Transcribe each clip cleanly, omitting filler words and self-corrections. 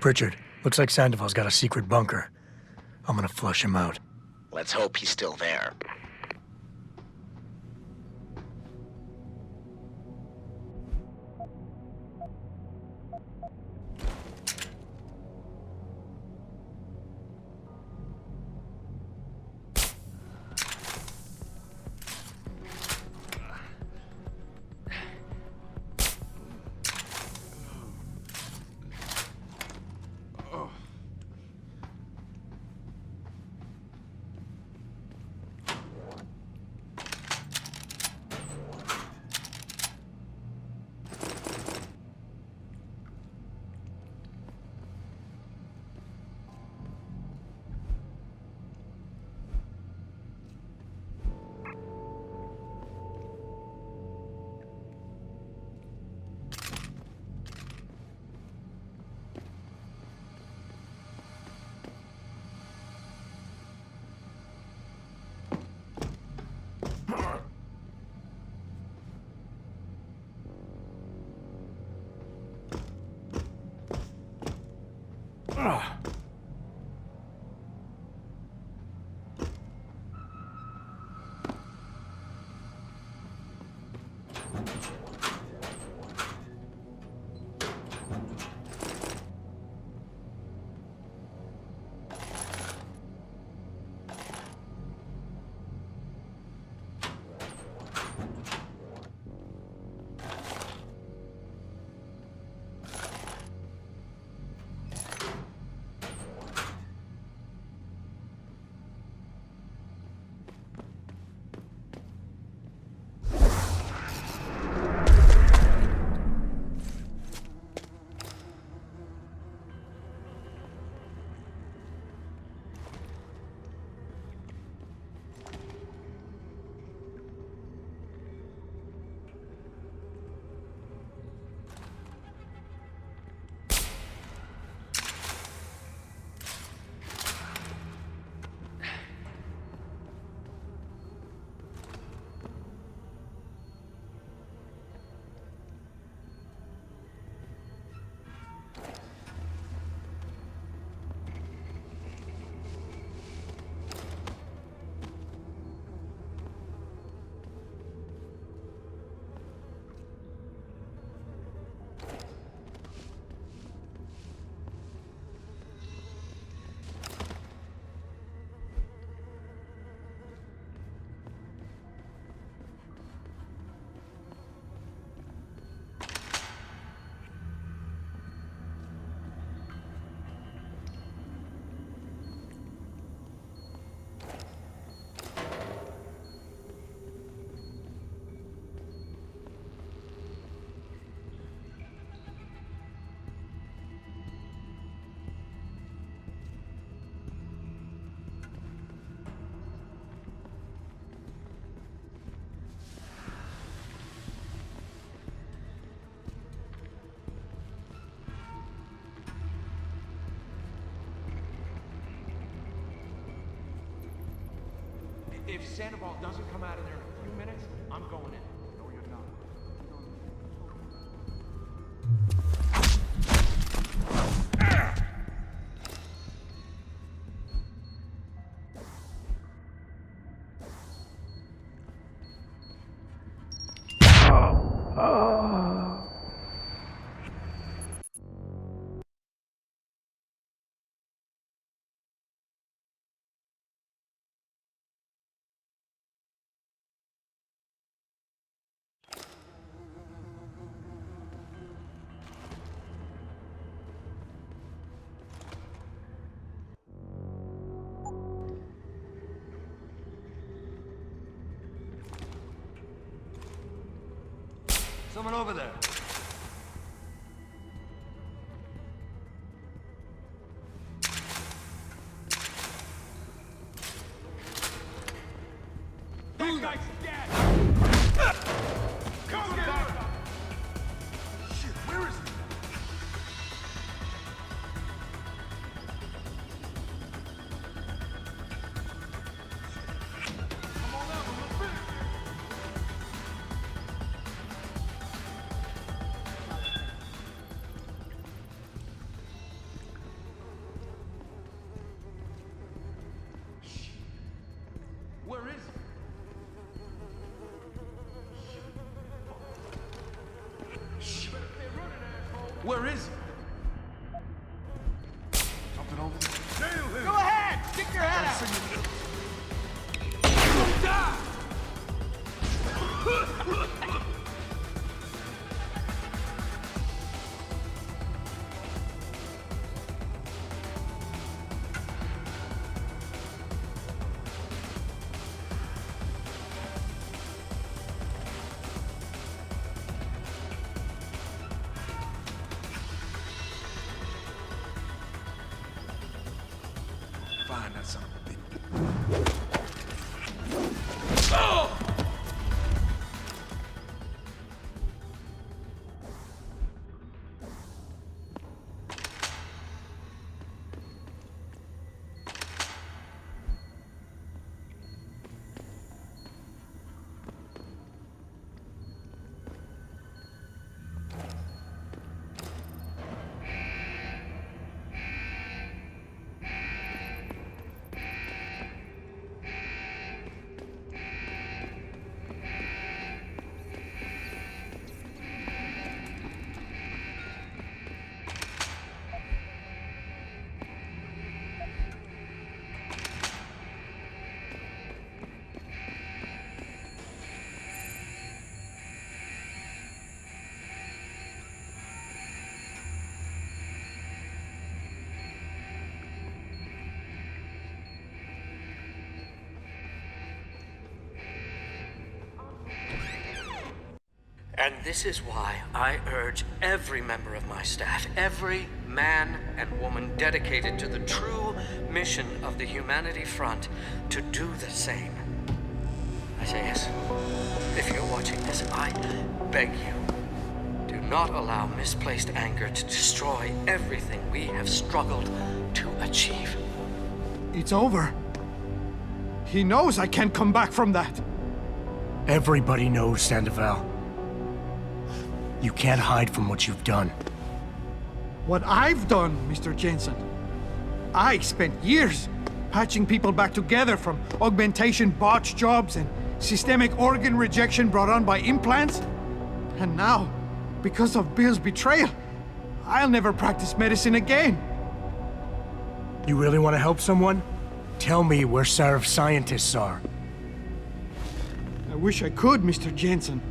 Pritchard, looks like Sandoval's got a secret bunker. I'm gonna flush him out. Let's hope he's still there. If Sandoval doesn't come out of there in a few minutes, I'm going in. No, you're not. Someone over there. That guy's dead! Go get him! Shit, where is he? Come on out, we're finished. Where is he? Something over there? Nail him! Go ahead! Stick your head out! Find that son of a bitch. And this is why I urge every member of my staff, every man and woman dedicated to the true mission of the Humanity Front, to do the same. Isaias, if you're watching this, I beg you, do not allow misplaced anger to destroy everything we have struggled to achieve. It's over. He knows I can't come back from that. Everybody knows, Sandoval. You can't hide from what you've done. What I've done, Mr. Jensen. I spent years patching people back together from augmentation botch jobs and systemic organ rejection brought on by implants. And now, because of Bill's betrayal, I'll never practice medicine again. You really want to help someone? Tell me where Sarif's scientists are. I wish I could, Mr. Jensen.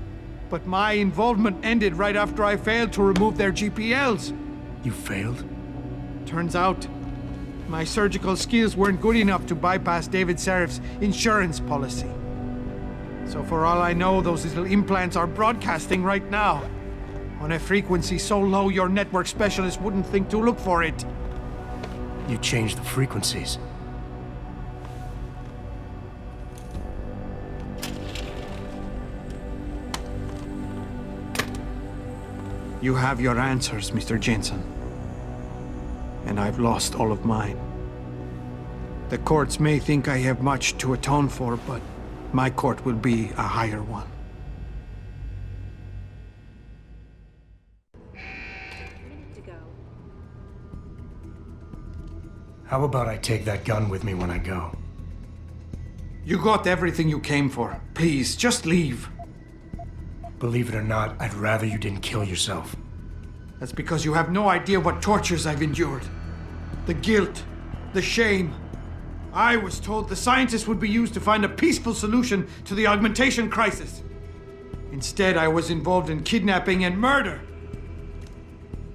But my involvement ended right after I failed to remove their GPLs. You failed? Turns out, my surgical skills weren't good enough to bypass David Sarif's insurance policy. So for all I know, those little implants are broadcasting right now. On a frequency so low your network specialist wouldn't think to look for it. You changed the frequencies. You have your answers, Mr. Jensen. And I've lost all of mine. The courts may think I have much to atone for, but my court will be a higher one. How about I take that gun with me when I go? You got everything you came for. Please, just leave. Believe it or not, I'd rather you didn't kill yourself. That's because you have no idea what tortures I've endured. The guilt, the shame. I was told the scientists would be used to find a peaceful solution to the augmentation crisis. Instead, I was involved in kidnapping and murder.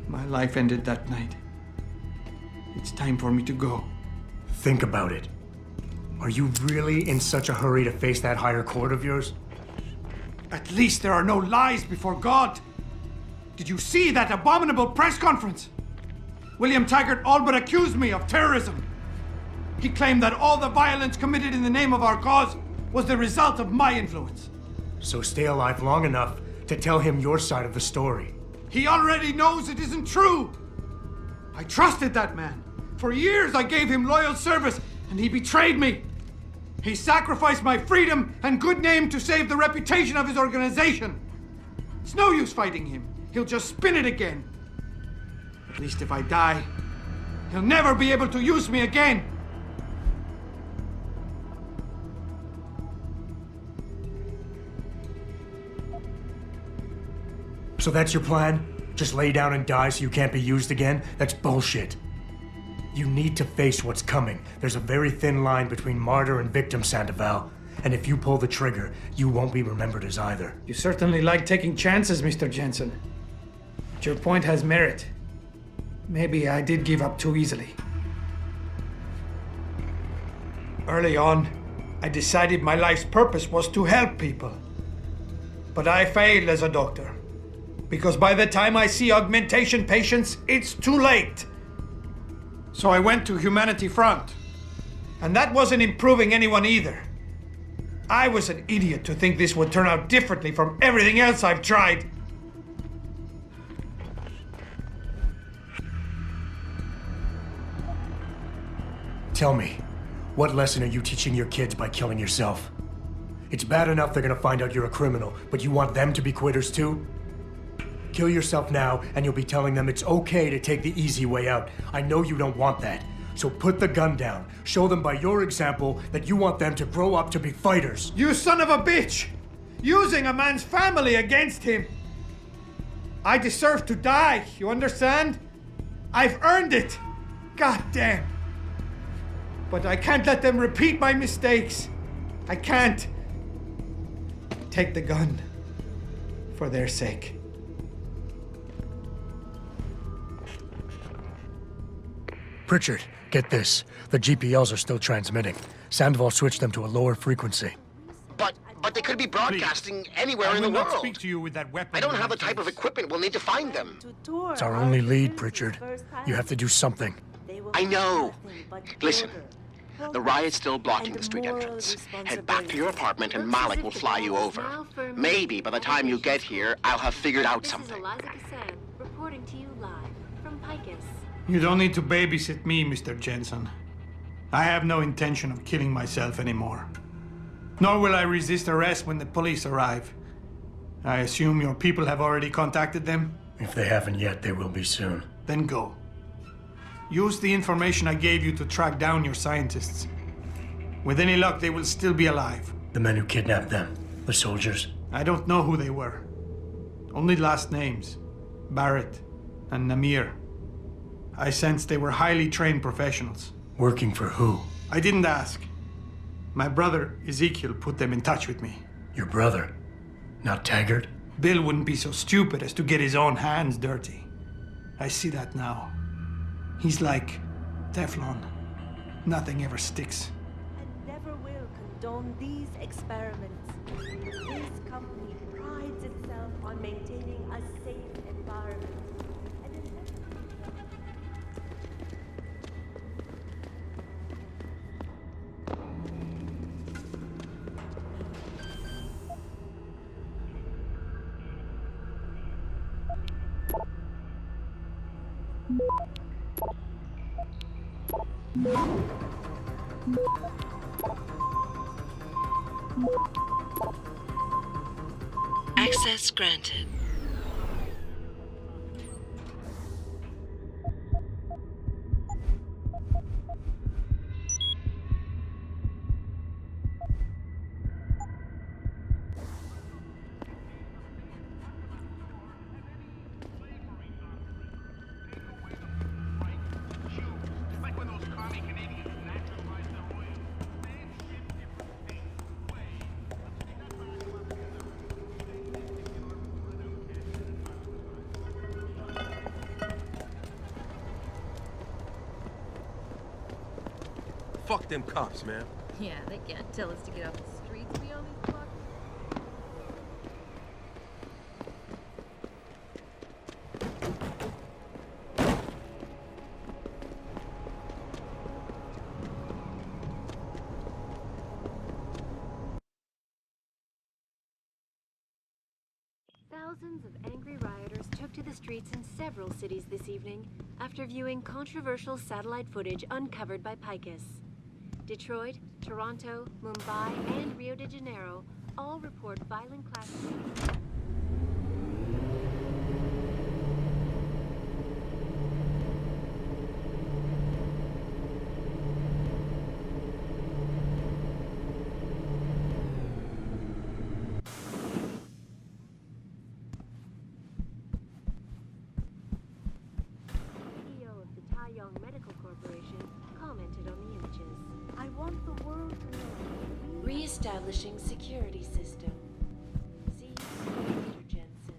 My life ended that night. It's time for me to go. Think about it. Are you really in such a hurry to face that higher court of yours? At least there are no lies before God. Did you see that abominable press conference? William Taggart all but accused me of terrorism. He claimed that all the violence committed in the name of our cause was the result of my influence. So stay alive long enough to tell him your side of the story. He already knows it isn't true. I trusted that man. For years I gave him loyal service, and he betrayed me. He sacrificed my freedom and good name to save the reputation of his organization. It's no use fighting him. He'll just spin it again. At least if I die, he'll never be able to use me again. So that's your plan? Just lay down and die so you can't be used again? That's bullshit. You need to face what's coming. There's a very thin line between martyr and victim, Sandoval. And if you pull the trigger, you won't be remembered as either. You certainly like taking chances, Mr. Jensen. But your point has merit. Maybe I did give up too easily. Early on, I decided my life's purpose was to help people. But I failed as a doctor. Because by the time I see augmentation patients, it's too late. So I went to Humanity Front. And that wasn't improving anyone either. I was an idiot to think this would turn out differently from everything else I've tried. Tell me, what lesson are you teaching your kids by killing yourself? It's bad enough they're gonna find out you're a criminal, but you want them to be quitters too? Kill yourself now, and you'll be telling them it's okay to take the easy way out. I know you don't want that. So put the gun down. Show them by your example that you want them to grow up to be fighters. You son of a bitch! Using a man's family against him! I deserve to die, you understand? I've earned it! God damn! But I can't let them repeat my mistakes. I can't. Take the gun. For their sake. Pritchard, get this. The GPLs are still transmitting. Sandoval switched them to a lower frequency. But they could be broadcasting anywhere in the world. Speak to you with that weapon. I don't have the type of equipment we'll need to find them. It's our only lead, Pritchard. You have to do something. I know. Listen, the riot's still blocking the street entrance. Head back to your apartment and Malik will fly you over. Maybe by the time you get here, I'll have figured out something. Reporting to you live from Picus. You don't need to babysit me, Mr. Jensen. I have no intention of killing myself anymore. Nor will I resist arrest when the police arrive. I assume your people have already contacted them? If they haven't yet, they will be soon. Then go. Use the information I gave you to track down your scientists. With any luck, they will still be alive. The men who kidnapped them. The soldiers. I don't know who they were. Only last names. Barrett and Namir. I sensed they were highly trained professionals. Working for who? I didn't ask. My brother, Ezekiel, put them in touch with me. Your brother? Not Taggart? Bill wouldn't be so stupid as to get his own hands dirty. I see that now. He's like Teflon. Nothing ever sticks. And never will condone these experiments. This company prides itself on maintaining a safe environment. And in Access granted. Fuck them cops, man. Yeah, they can't tell us to get off the streets. We own these blocks. Thousands of angry rioters took to the streets in several cities this evening after viewing controversial satellite footage uncovered by Picus. Detroit, Toronto, Mumbai, and Rio de Janeiro all report violent clashes. Re-establishing security system. See you later, Jensen.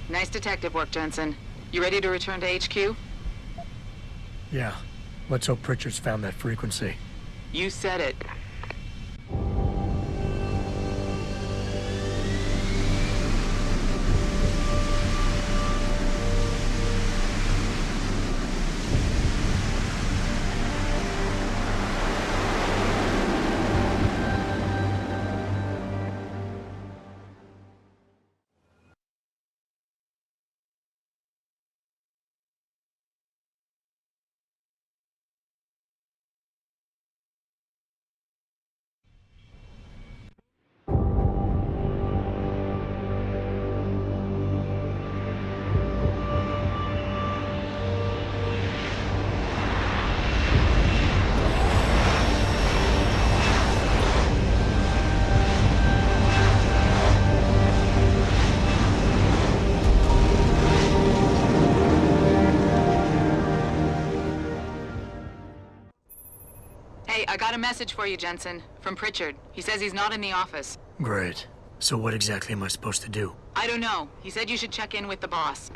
Nice detective work, Jensen. You ready to return to HQ? Yeah. Let's hope Pritchard's found that frequency. You said it. Hey, I got a message for you, Jensen. From Pritchard. He says he's not in the office. Great. So what exactly am I supposed to do? I don't know. He said you should check in with the boss.